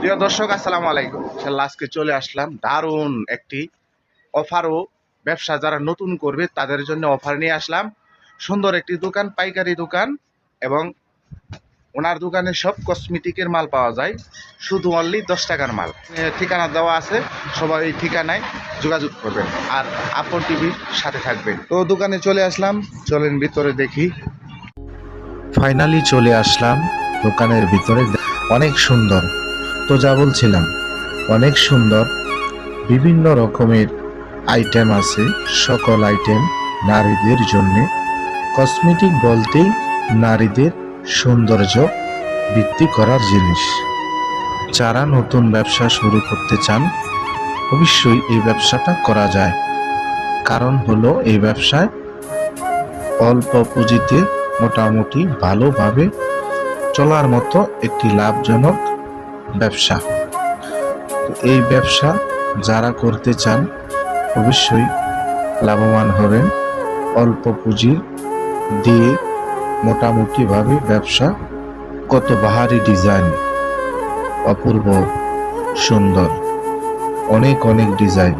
প্রিয় দর্শক, আসসালামু আলাইকুম। আজকে চলে আসলাম দারুণ একটি অফার ও ব্যবসা যারা নতুন করবে তাদের জন্য অফার নিয়ে আসলাম। সুন্দর একটি দোকান, পাইকারি দোকান, এবং ওনার দোকানে সব কসমেটিকের মাল পাওয়া যায়, শুধু অনলি 10 টাকার মাল। ঠিকানা দেওয়া আছে, সবাই এই ঠিকানায় যোগাযোগ করবেন আর আপন টিভির সাথে থাকবেন। তো দোকানে চলে আসলাম, চলেন ভিতরে দেখি। ফাইনালি চলে আসলাম দোকানের ভিতরে। অনেক সুন্দর, তো যা বলছিলাম অনেক সুন্দর, বিভিন্ন রকমের আইটেম আছে। সকল আইটেম নারীদের জন্য। কসমেটিক বলতেই নারীদের সৌন্দর্য বৃদ্ধি করার জিনিস। যারা নতুন ব্যবসা শুরু করতে চান অবশ্যই এই ব্যবসাটা করা যায়। কারণ হলো এই ব্যবসায় অল্প পুঁজিতে মোটামুটি ভালোভাবে চলার মতো একটি লাভজনক ব্যবসা। তো এই ব্যবসা যারা করতে চান অবশ্যই লাভবান হবেন। অল্প পুঁজি দিয়ে মোটামুটিভাবে ব্যবসা। কত বাহারি ডিজাইন, অপূর্ব সুন্দর, অনেক অনেক ডিজাইন।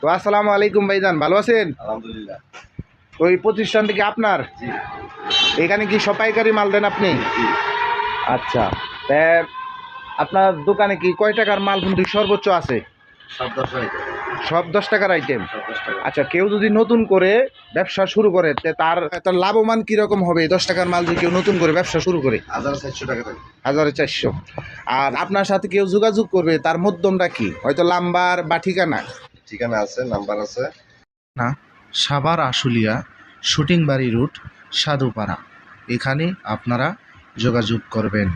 তো আসসালামু আলাইকুম ভাইজান, ভালো আছেন? আলহামদুলিল্লাহ। ওই প্রতিষ্ঠানটি কি আপনার? জি এখানে কি সব পাইকারি মাল দেন আপনি? জি। আচ্ছা, তা আপনার দোকানে কি কয় টাকার মাল কিন্তু সর্বোচ্চ আছে? সব 10 টাকা। সব 10 টাকার আইটেম। সব 10 টাকা। আচ্ছা, কেউ যদি নতুন করে ব্যবসা শুরু করে তার তার লাভবান কীরকম হবে? 10 টাকার মাল যদি কেউ নতুন করে ব্যবসা শুরু করে 1400 টাকা থাকে। 1400। আর আপনার সাথে কেউ যোগাযোগ করবে, তার মধ্যমটা কি? হয়তো নাম্বার বা ঠিকানা? ঠিকানা আছে, নাম্বার আছে। না, সাভার আশুলিয়া শুটিং বাড়ি রুট সাধুপাড়া, এখানে আপনারা যোগাযোগ করবেন।